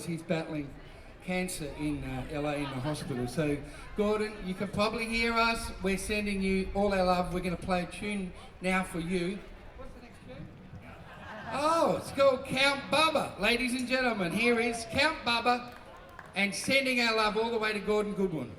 He's battling cancer in LA in the hospital. So, Gordon, you can probably hear us. We're sending you all our love. We're going to play a tune now for you. What's the next tune? Oh, it's called Count Bubba. Ladies and gentlemen, here is Count Bubba and sending our love all the way to Gordon Goodwin.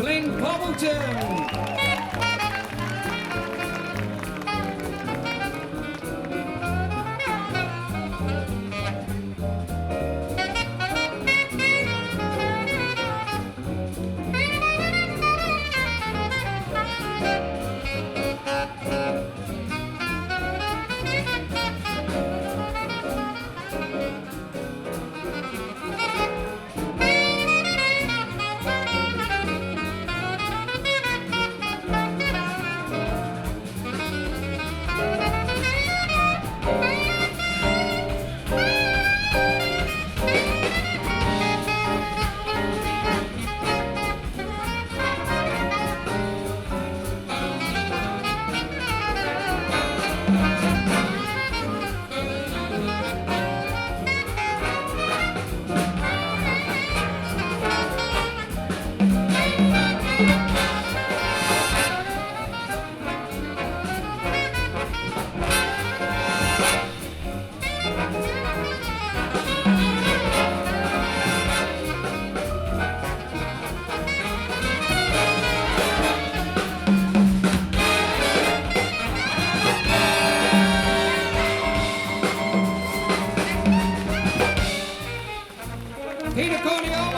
Flynn Poppleton. Peter Corniola.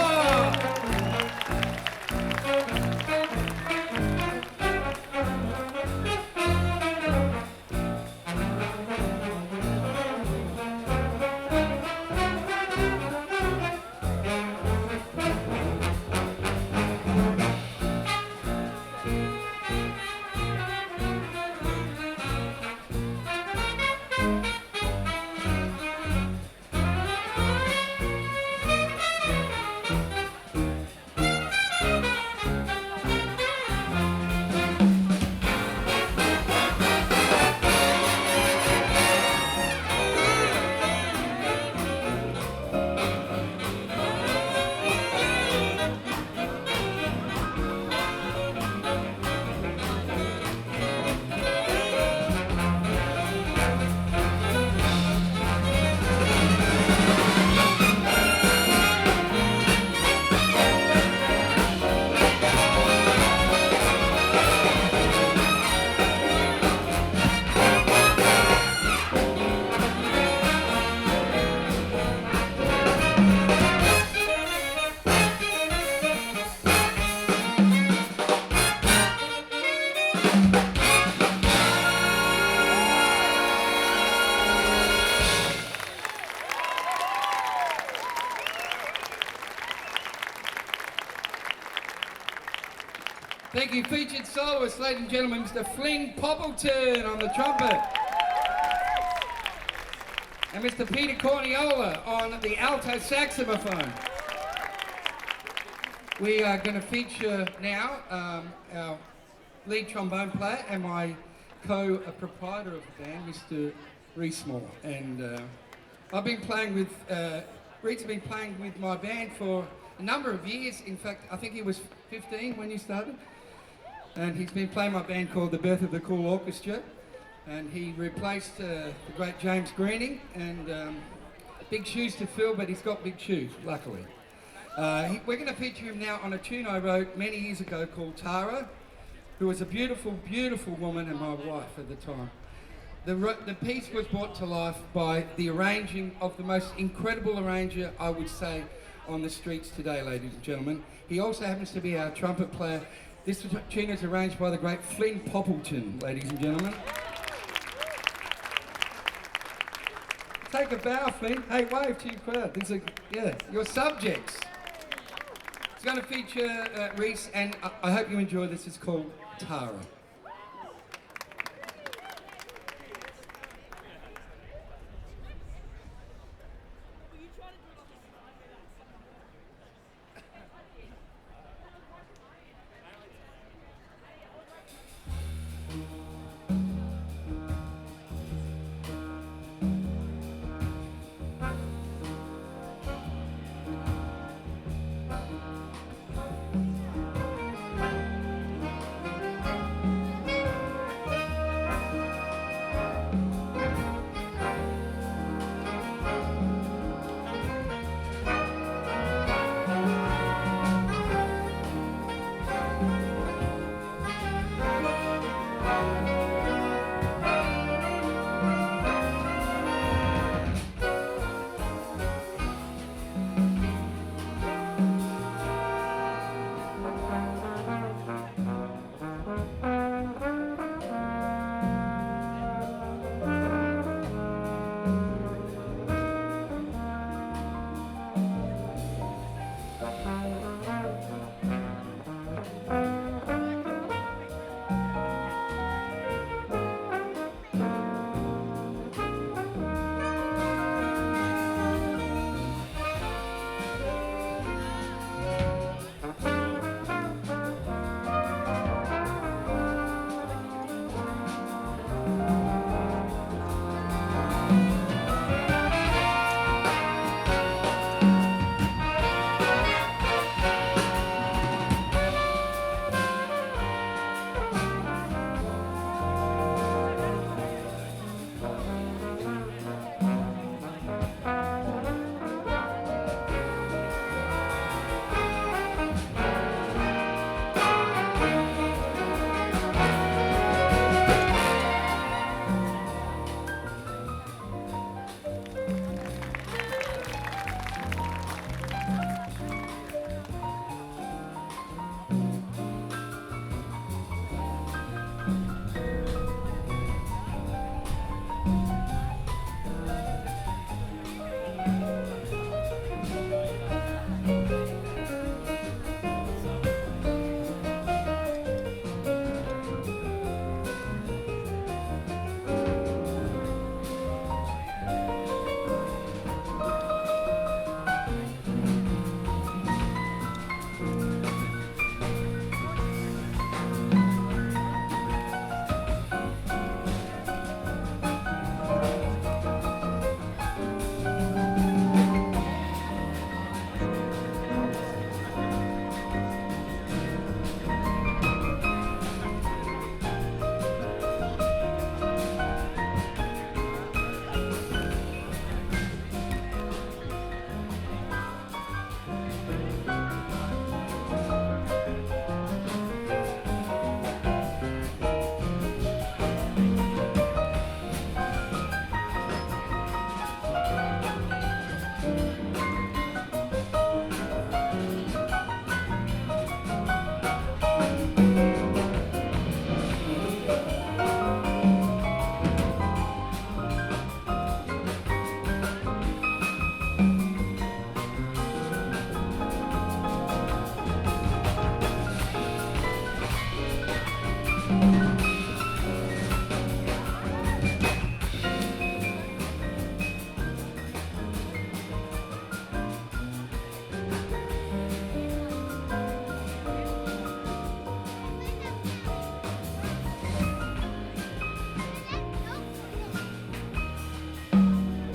Thank you, featured soloist, ladies and gentlemen, Mr. Flynn Poppleton on the trumpet. And Mr. Peter Corniola on the alto saxophone. We are going to feature now our lead trombone player and my co-proprietor of the band, Mr. Reese Moore. And I've been playing with, Reed's been playing with my band for a number of years. In fact, I think he was 15 when he started. And he's been playing my band called The Birth of the Cool Orchestra. And he replaced the great James Greening. And big shoes to fill, but he's got big shoes, luckily. We're going to feature him now on a tune I wrote many years ago called Tara, who was a beautiful, beautiful woman and my wife at the time. The piece was brought to life by the arranging of the most incredible arranger, I would say, on the streets today, ladies and gentlemen. He also happens to be our trumpet player. This tune is arranged by the great Flynn Poppleton, ladies and gentlemen. Take a bow, Flynn. Hey, wave to your crowd. These are, yeah, your subjects. It's going to feature Reese, and I hope you enjoy this. It's called Tara.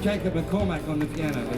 Jacob McCormack on the piano.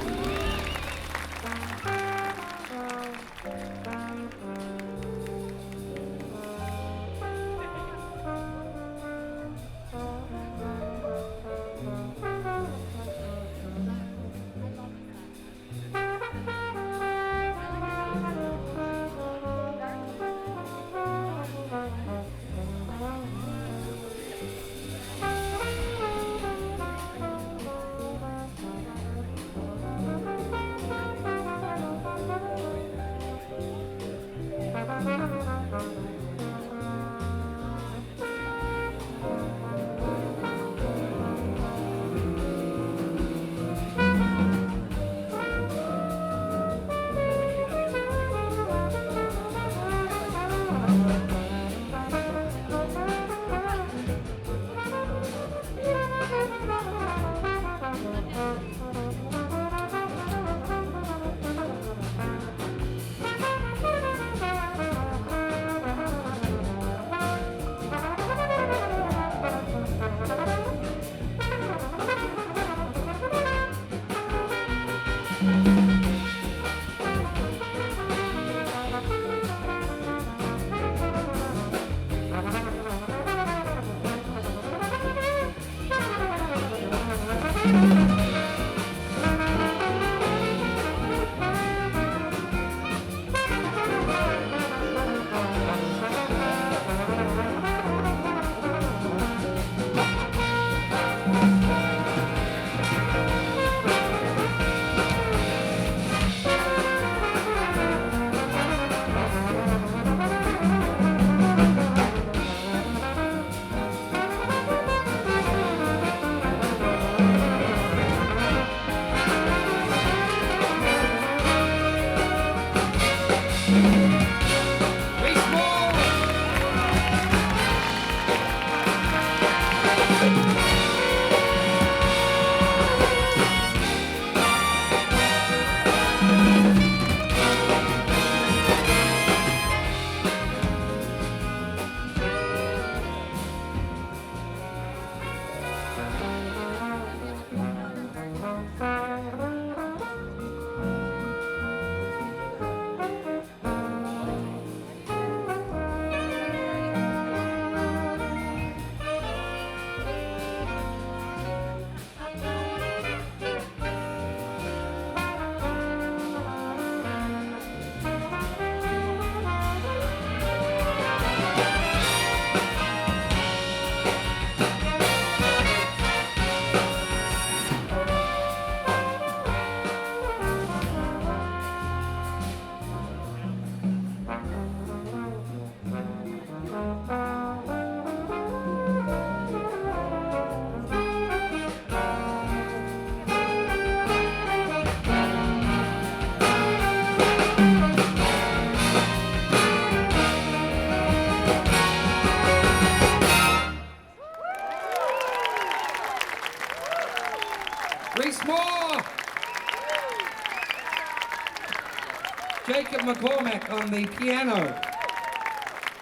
Jacob McCormack on the piano.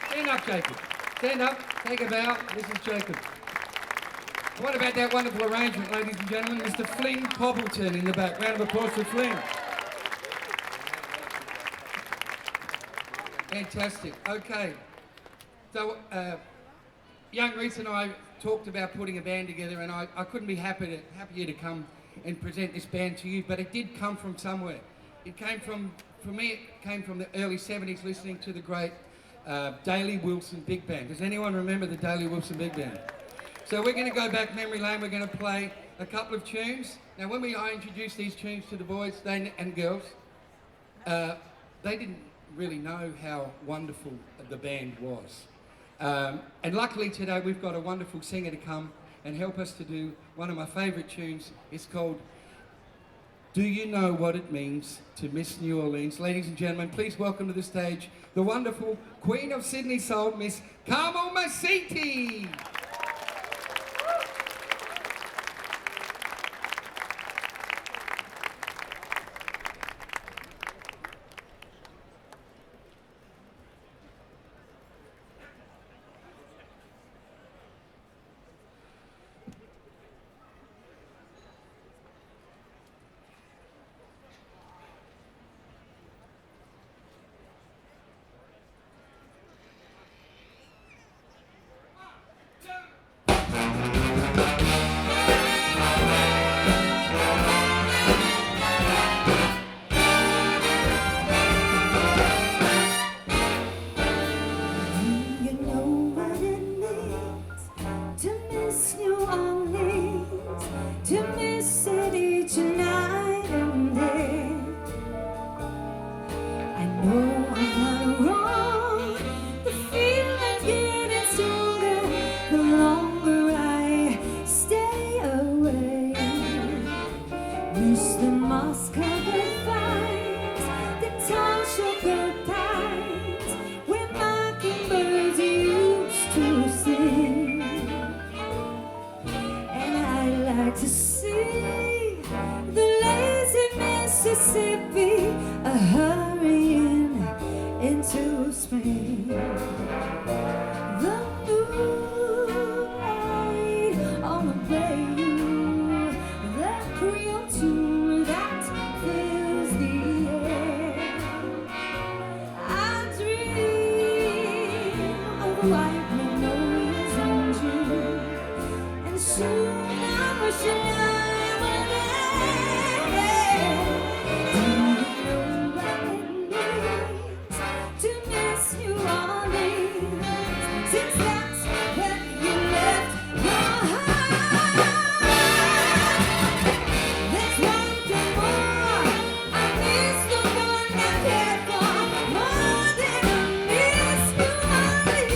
Stand up, Jacob. Stand up, take a bow. This is Jacob. What about that wonderful arrangement, ladies and gentlemen? Mr. Flynn Poppleton in the back. Round of applause for Flynn. Fantastic. Okay. So, young Reese and I talked about putting a band together, and I couldn't be happier to come and present this band to you, but it did come from somewhere. It came from, for me, it came from the early 70s, listening to the great Daley Wilson Big Band. Does anyone remember the Daley Wilson Big Band? So we're going to go back memory lane. We're going to play a couple of tunes. Now, when I introduced these tunes to the boys and girls, they didn't really know how wonderful the band was. And luckily today we've got a wonderful singer to come and help us to do one of my favourite tunes. It's called Do You Know What It Means to Miss New Orleans? Ladies and gentlemen, please welcome to the stage the wonderful Queen of Sydney Soul, Miss Carmel Masiti. white magnolias in June, and soon I wish I were there. Do you know what it means to miss New Orleans? Since that's where you left your heart. There's one thing more I miss the one I cared for more than I miss New Orleans.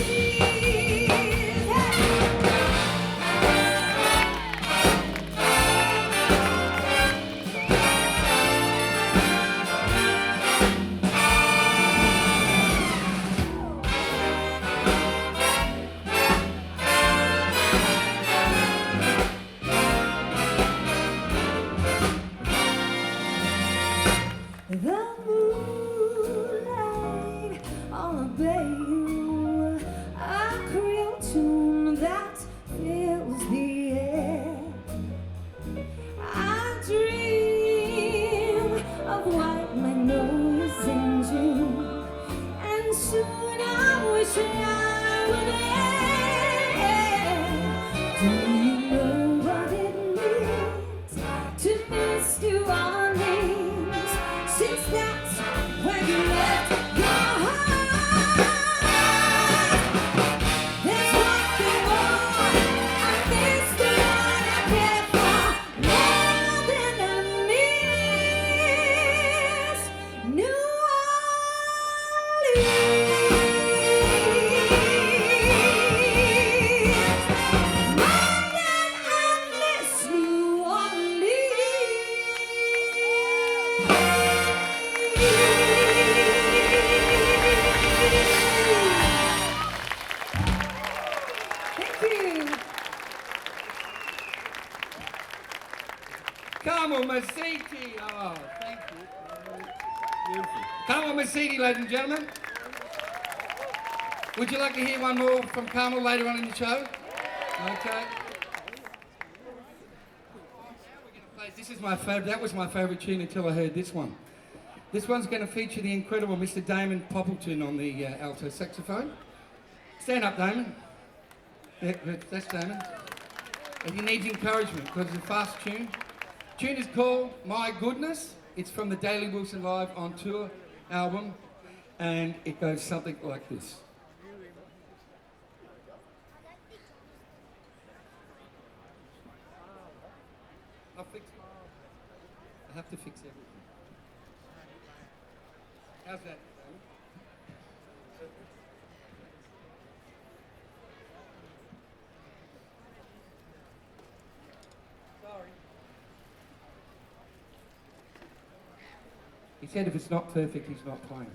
The moonlight on a bayou, a Creole tune that fills the air. I dream of white magnolias in June, and soon I wish I were there. Do you know what it means to miss New Orleans? Since that's where you left your heart. There's one thing more I miss the one I cared for more than I miss New Orleans. More than I miss New Orleans. Thank you. Carmel Masiti. Oh, thank you. Beautiful. Carmel Masiti, ladies and gentlemen. Would you like to hear one more from Carmel later on in the show? Okay. This is my favourite. That was my favourite tune until I heard this one. This one's going to feature the incredible Mr. Damon Poppleton on the alto saxophone. Stand up, Damon. Yeah, that's Damon. And he needs encouragement because it's a fast tune. The tune is called My Goodness. It's from the Daily Wilson Live on Tour album, and it goes something like this. I'll fix it. I have to fix everything. How's that? Sorry. He said if it's not perfect, he's not playing.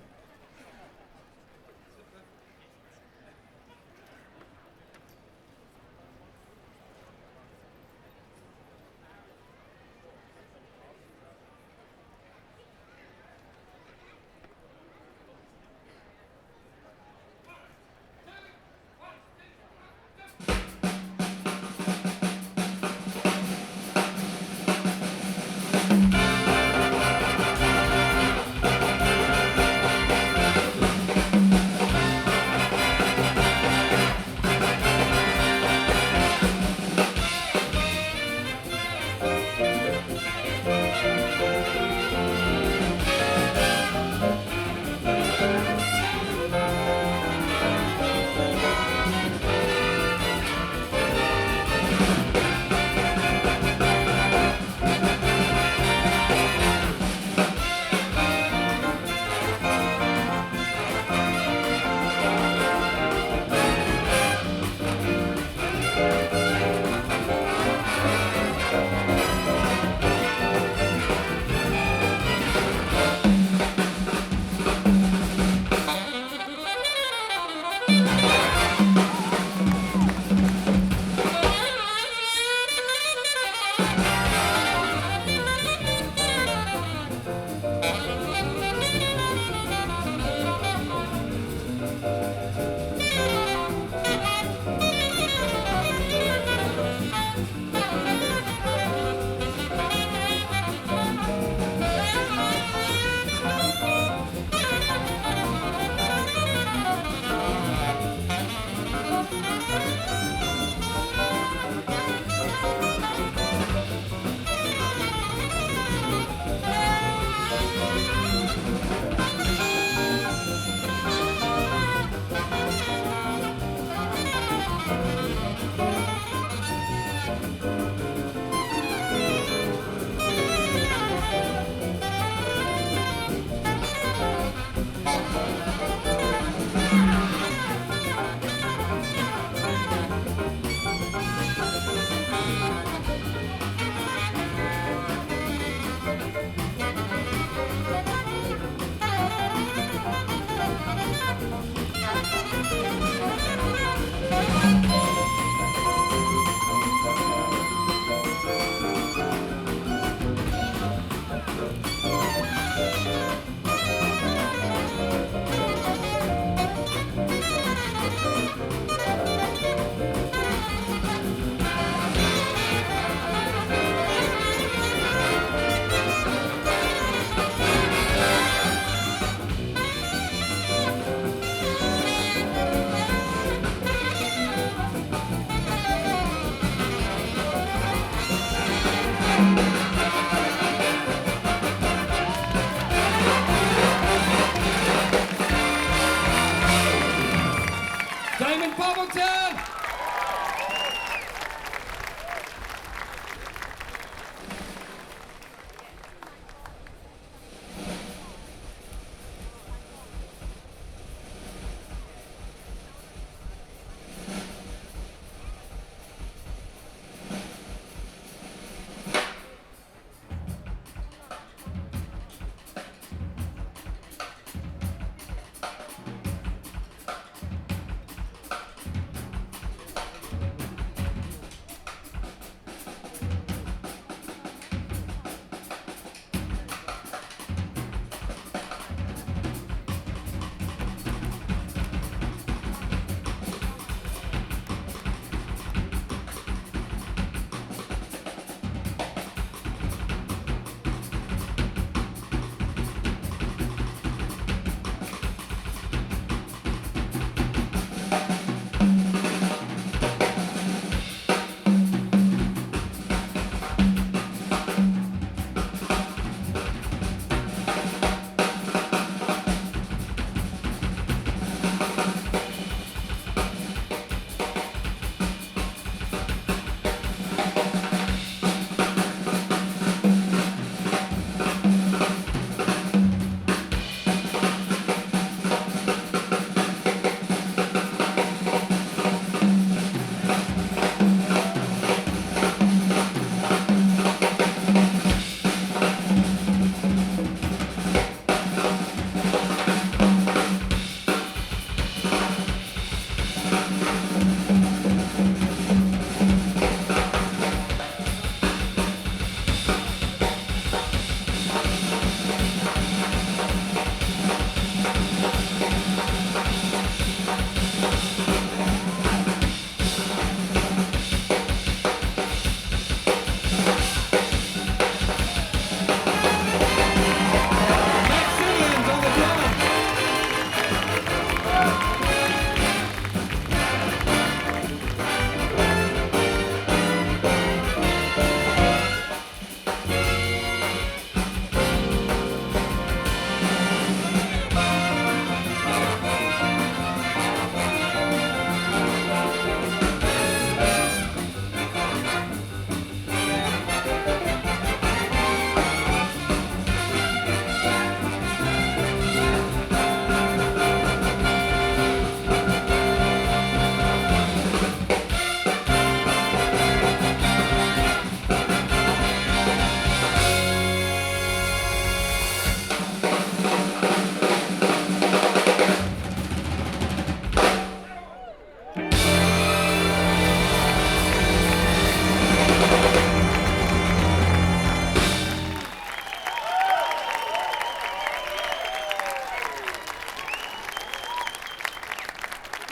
Poppleton!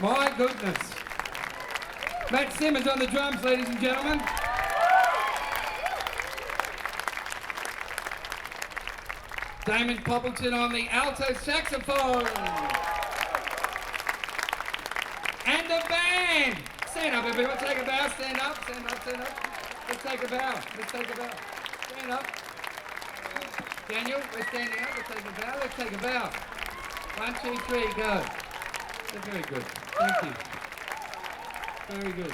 My goodness. Matt Simmons on the drums, ladies and gentlemen. Damon Poppleton on the alto saxophone. And the band. Stand up, everyone. Take a bow. Stand up, stand up, stand up. Let's take a bow. Let's take a bow. Stand up. Daniel, we're standing up. Let's take a bow. Let's take a bow. 1, 2, 3, go. That's very good. Thank you. Very good.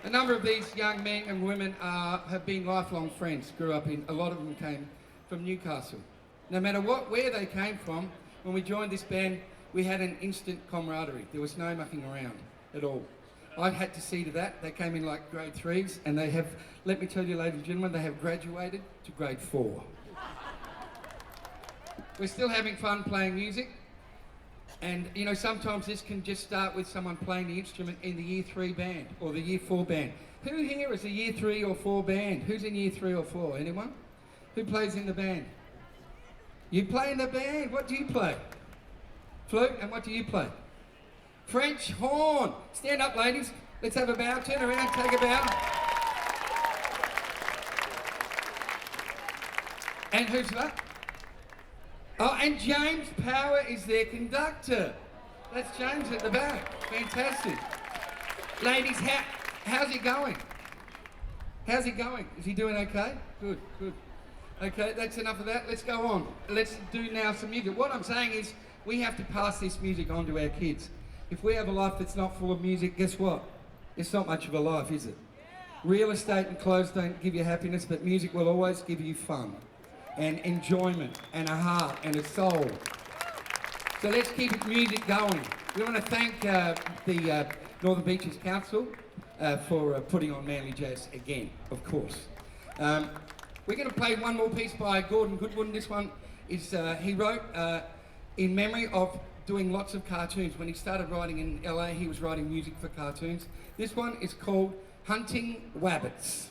A number of these young men and women have been lifelong friends. Grew up in, a lot of them came from Newcastle. No matter where they came from, when we joined this band, we had an instant camaraderie. There was no mucking around at all. I had to see to that. They came in like grade 3s, and they have, let me tell you, ladies and gentlemen, they have graduated to grade 4. We're still having fun playing music. And, you know, sometimes this can just start with someone playing the instrument in the Year 3 band or the Year 4 band. Who here is a Year 3 or 4 band? Who's in Year 3 or 4? Anyone? Who plays in the band? You play in the band. What do you play? Flute. And what do you play? French horn. Stand up, ladies. Let's have a bow. Turn around. Take a bow. And who's that? Oh, and James Power is their conductor. That's James at the back. Fantastic. Ladies, how's he going? How's he going? Is he doing okay? Good, good. Okay, that's enough of that. Let's go on. Let's do now some music. What I'm saying is we have to pass this music on to our kids. If we have a life that's not full of music, guess what? It's not much of a life, is it? Real estate and clothes don't give you happiness, but music will always give you fun and enjoyment and a heart and a soul. So let's keep music going. We want to thank the Northern Beaches Council for putting on Manly Jazz again, of course. We're going to play one more piece by Gordon Goodwin. This one is, he wrote in memory of doing lots of cartoons. When he started writing in LA, he was writing music for cartoons. This one is called Hunting Wabbits.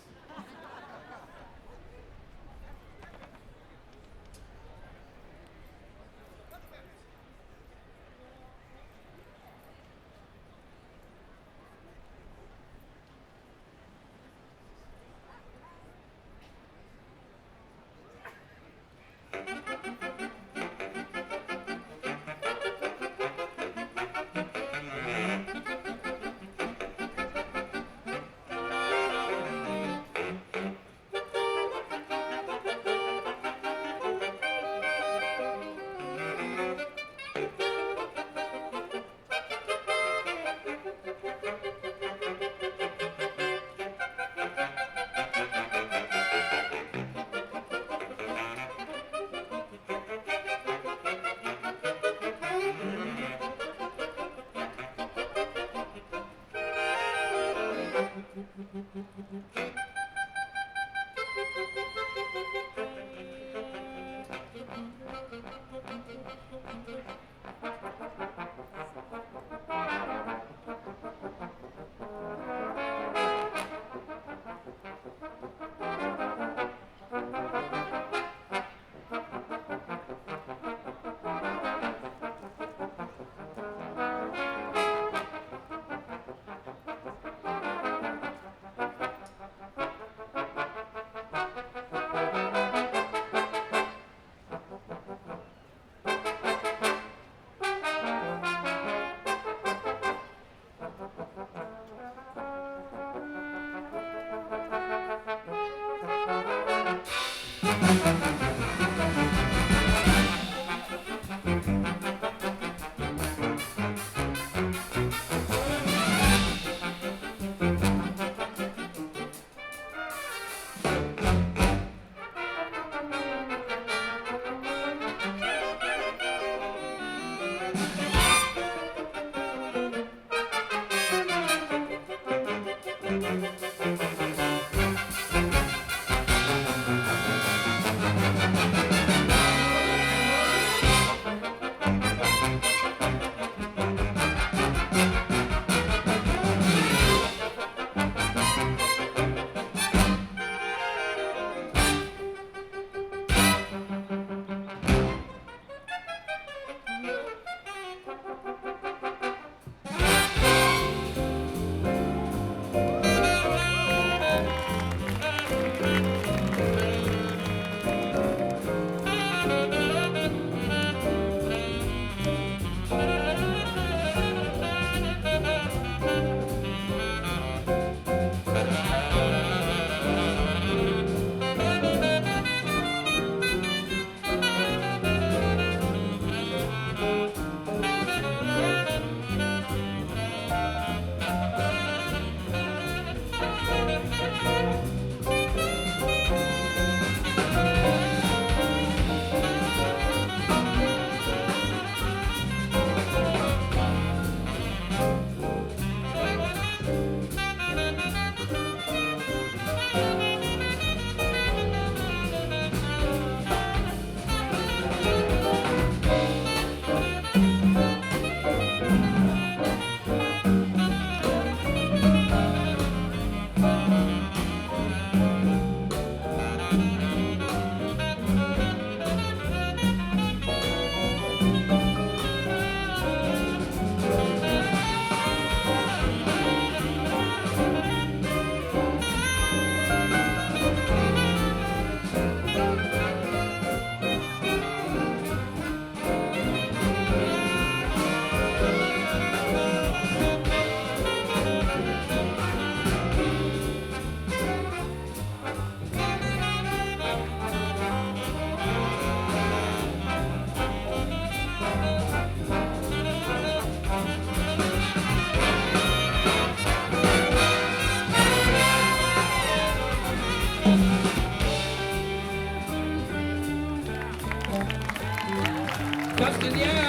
Justin Yao.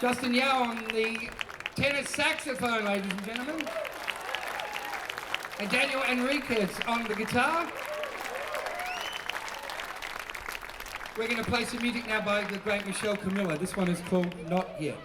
Justin Yao on the tenor saxophone, ladies and gentlemen. And Daniel Enriquez on the guitar. We're going to play some music now by the great Michelle Camilla. This one is called Not Yet.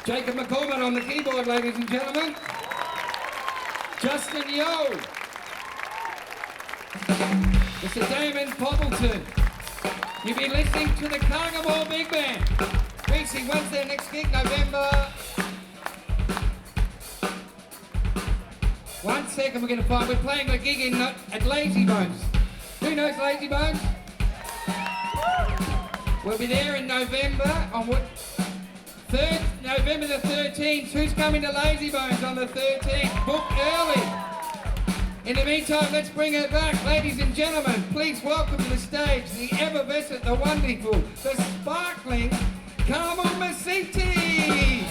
Jacob McCormick on the keyboard, ladies and gentlemen. Justin Yo. Mr. Damon Poppleton. You've been listening to the Carger Big Band. Reese, when's their next gig? November. 1 second, we're going to find. We're playing a gig at Lazy Bones. Who knows Lazy Bones? We'll be there in November on what? November the 13th. Who's coming to Lazy Bones on the 13th? Book early. In the meantime, let's bring it back, ladies and gentlemen. Please welcome to the stage the effervescent, the wonderful, the sparkling Carmel Masiti.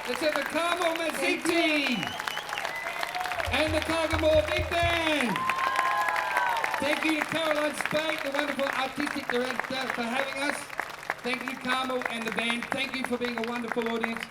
Let's have the Carmel Masiti and the Carger Big Band. Thank you to Caroline Spade, the wonderful artistic director, for having us. Thank you, Carmel and the band. Thank you for being a wonderful audience.